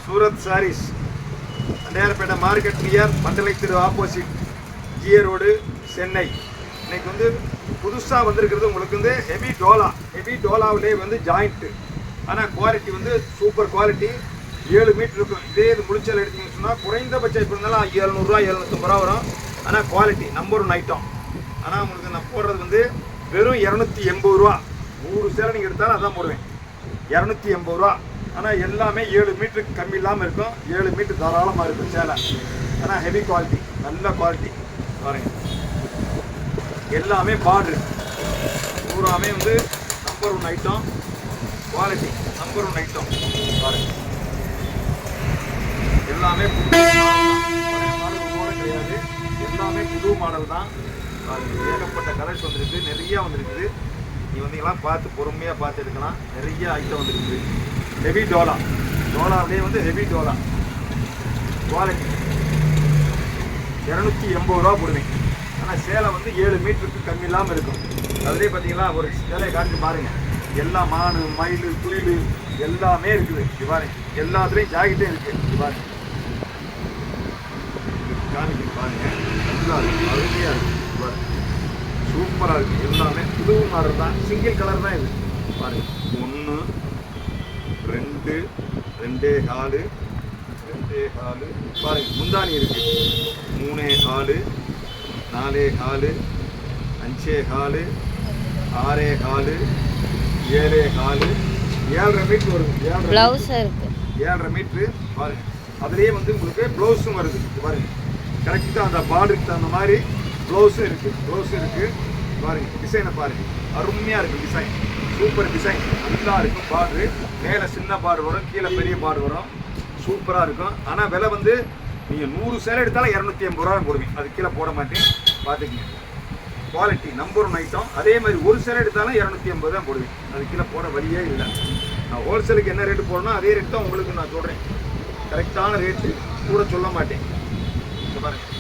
Surat saris, நேரப்பேட்டை market near Mandalay திரு opposite, GA road, Chennai. இன்னைக்கு வந்து புதுசாக வந்திருக்கிறது உங்களுக்கு வந்து ஹெவி டோலாவிலே வந்து ஜாயிண்ட்டு. ஆனால் குவாலிட்டி வந்து சூப்பர் குவாலிட்டி. 7 மீட்டர் இருக்கும். இதே இது முடிச்சல் எடுத்தீங்கன்னு சொன்னால் குறைந்தபட்சம் இப்போ இருந்தாலும் 700 750 ரூபா வரும். ஆனால் குவாலிட்டி நம்பர் 1 ஐட்டம். ஆனால் உங்களுக்கு நான் போடுறது வந்து வெறும் 280 ரூபா. 100 சேலை நீங்கள் எடுத்தாலும் அதான் போடுவேன், 280 ரூபா. ஆனால் எல்லாமே 7 மீட்டருக்கு கம்மி இல்லாமல் இருக்கும். 7 மீட்டர் தாராளமாக இருக்கும் சேலை. ஆனால் ஹெவி குவாலிட்டி, நல்ல குவாலிட்டி பாருங்கள். எல்லாமே பார்டரு பூராமே வந்து number 1 item. Quality number 1 item பாருங்கள். எல்லாமே புது மாடல் கிடையாது, எல்லாமே புது மாடல் தான். ஏகப்பட்ட கலர்ஸ் வந்துருக்கு, நிறையா வந்துருக்குது. நீ வந்தீங்களாம் பார்த்து பொறுமையாக பார்த்து எடுக்கலாம். நிறைய ஐட்டம் வந்துருக்குது. ஹெவி டோலாவிலே வந்து ஹெவி டோலா குவாலிட்டி 280 ரூபா போடுவேன். ஆனால் சேலை வந்து 7 மீட்டருக்கு கம்மி இல்லாமல் இருக்கும். அதுலேயே பார்த்தீங்களா ஒரு சேலையை காட்டி பாருங்கள். எல்லா மானு மயில் குயில் எல்லாமே இருக்குது. இது பாருங்க, எல்லாத்துலேயும் ஜாக்கெட்டும் இருக்குது. இது பாருங்க, காமிக்கு பாருங்க, நல்லா இருக்குது, அருமையாக இருக்குது. பாருங்க, சூப்பராக இருக்குது. எல்லாமே புது மாடல் தான், சிங்கிள் கலர் தான் இது. பாருங்க, 1 2 2 4 2 4 பாருங்க. முந்தானி இருக்கு 3 4 4 4 5 4 6 4 7 4 7.5 மீட்டர் வருது. 7.5 மீட்ரு பாருங்க. அதுலேயே வந்து உங்களுக்கு ப்ளவுஸும் வருது. பாருங்க, கரெக்டாக அந்த பார்டருக்கு தகுந்த மாதிரி ப்ளவுஸும் இருக்குது. பாருங்க, டிசைனை பாருங்க, அருமையாக இருக்குது. டிசைன் சூப்பர் டிசைன், நல்லா இருக்கும். பார்டரு மேலே சின்ன பார்டர் வரும், கீழே பெரிய பார்டர் வரும். சூப்பராக இருக்கும். ஆனால் விலை வந்து நீங்கள் 100 சேலை எடுத்தாலும் 280 ரூபா போடுவீங்க. அது கீழே போட மாட்டேன், பார்த்துக்கிங்க. Quality number 1 item. அதே மாதிரி ஒரு சேலை எடுத்தாலும் 280 தான் போடுவேன். அது கீழே போட வழியே இல்லை. நான் ஹோல்சேலுக்கு என்ன ரேட்டு போடணும் அதே ரேட்டு தான் உங்களுக்கு நான் சொல்கிறேன். கரெக்டான ரேட்டு கூட சொல்ல மாட்டேன். பாருங்கள்,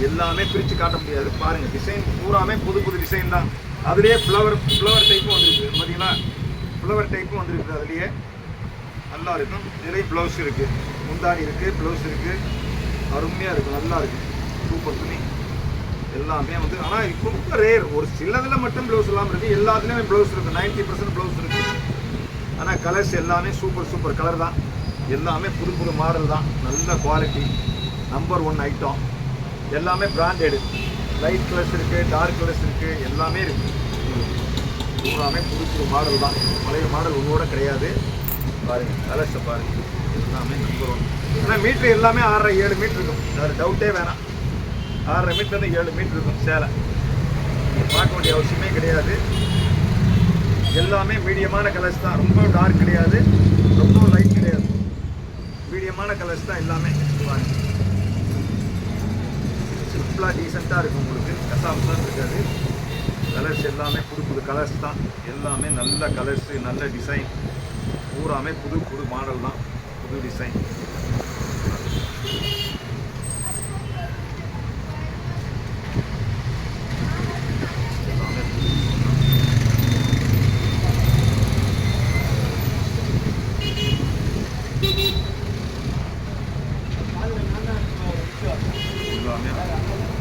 எல்லாமே பிரித்து காட்ட முடியாது. பாருங்கள், டிசைன் பூராமே புது டிசைன் தான். அதுலேயே ஃப்ளவர் டைப்பும் வந்துருக்குது. பார்த்தீங்களா, ஃப்ளவர் டைப்பும் வந்துருக்குது. அதுலேயே நல்லா இருக்கும். நிறைய ப்ளவுஸ் இருக்குது, முந்தாணி இருக்குது, ப்ளவுஸ் இருக்குது. அருமையாக இருக்கும், நல்லா இருக்குது. சூப்பர் துணி எல்லாமே வந்து. ஆனால் இப்போ ரொம்ப ரேர், ஒரு சிலதில் மட்டும் ப்ளவுஸ் இல்லாமல் இருக்குது. எல்லாத்துலேயுமே ப்ளவுஸ் இருக்குது, 90% ப்ளவுஸ் இருக்குது. ஆனால் கலர்ஸ் எல்லாமே சூப்பர் கலர் தான். எல்லாமே புது மாடல் தான். நல்ல குவாலிட்டி, நம்பர் 1 ஐட்டம். எல்லாமே பிராண்டடு. லைட் கலர்ஸ் இருக்குது, டார்க் கலர்ஸ் இருக்குது, எல்லாமே இருக்குது. எல்லாமே புது மாடல் தான். பழைய மாடல் ஒன்றோட கிடையாது. பாருங்கள், கலர்ஸை பாருங்கள், எல்லாமே நம்பர் 1. ஆனால் மீட்ரு எல்லாமே 6.5 7 மீட்ரு இருக்கும். அது டவுட்டே வேணாம். 6.5 மீட்டர்லேருந்து 7 மீட்டர் இருக்கும் சேலை. பார்க்க வேண்டிய அவசியமே கிடையாது. எல்லாமே மீடியமான கலர்ஸ் தான். ரொம்ப டார்க் கிடையாது, ரொம்ப லைட் கிடையாது. மீடியமான கலர்ஸ் தான் எல்லாமே. சிம்பிளாக டீசெண்டாக இருக்கும். உங்களுக்கு கசாமசாக இருக்காது. கலர்ஸ் எல்லாமே புது கலர்ஸ் தான். எல்லாமே நல்ல கலர்ஸு, நல்ல டிசைன். பூராமே புது மாடல் தான், புது டிசைன்.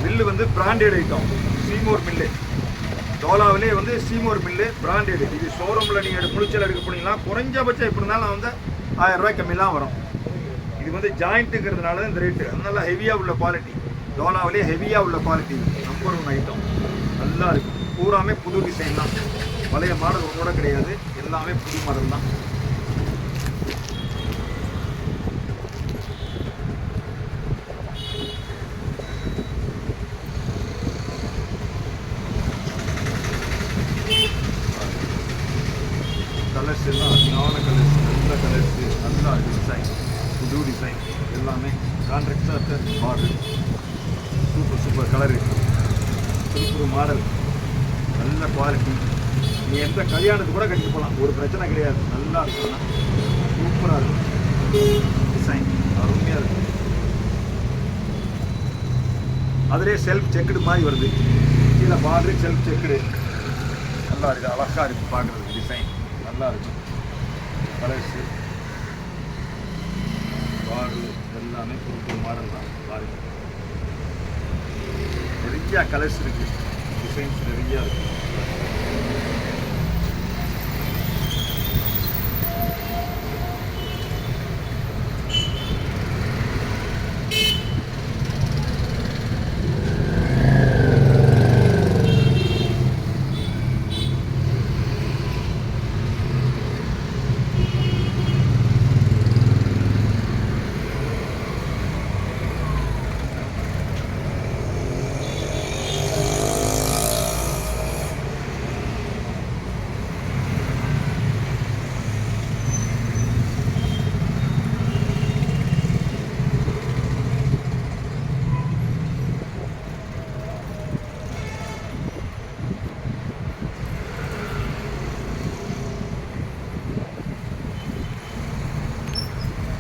மில்லு வந்து பிராண்டட் ஐட்டம். சீமோர் மில்லு, டோலாவிலே வந்து சீமோர் மில்லு பிராண்டடு. இது ஷோரூமில் நீங்கள் முடிச்சல் எடுக்க போனீங்கன்னா குறைஞ்சபட்சம் எப்படி இருந்தாலும் நான் வந்து 1000 ரூபாய் கம்மிலாம் வரும். இது வந்து ஜாயிண்ட்டுங்கிறதுனால தான் இந்த ரேட்டு. அதனால ஹெவியாக உள்ள குவாலிட்டி, டோலாவிலே ஹெவியாக உள்ள குவாலிட்டி. Number 1 item. நல்லா இருக்கும். பூராமே புது டிசைன் தான். பழைய மாடல் ஒன்றோட கிடையாது. எல்லாமே புது மாடல் தான். கலர்ஸ் எல்லாம் அருமையான கலர்ஸ், நல்ல கலர்ஸு, நல்லா டிசைன், புது டிசைன். எல்லாமே கான்ட்ராக்டாக மாடல். சூப்பர் கலரு, புது மாடல், நல்ல குவாலிட்டி. நீ எந்த கல்யாணத்துக்கு கூட கட்டிட்டு போகலாம், ஒரு பிரச்சனை கிடையாது. நல்லா இருக்கும், சூப்பராக இருக்கும். டிசைன் அருமையாக இருக்கும். அதிலே செல்ஃப் செக்குடு மாதிரி வருது. கீழே பார்டரு செல்ஃப் செக்குடு. நல்லா இருக்குது, அழகாக இருக்குது பார்க்குறதுக்கு. டிசைன் நல்லா இருக்கும். கலர்ஸு எல்லாமே புது மாடல் தான் பாருங்க. நிறைய கலர்ஸ் இருக்கு, டிசைன்ஸ் நிறைய இருக்கு.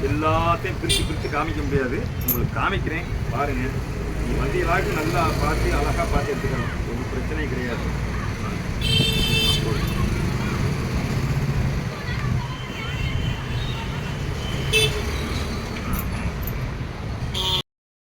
எல்லாத்தையும் பிரித்து காமிக்க முடியாது, உங்களுக்கு காமிக்கிறேன் பாருங்கள். நீ வண்டியலாக்கு நல்லா பார்த்து அழகாக பார்த்து எடுத்துக்கலாம், ஒன்றும் பிரச்சனை கிடையாது.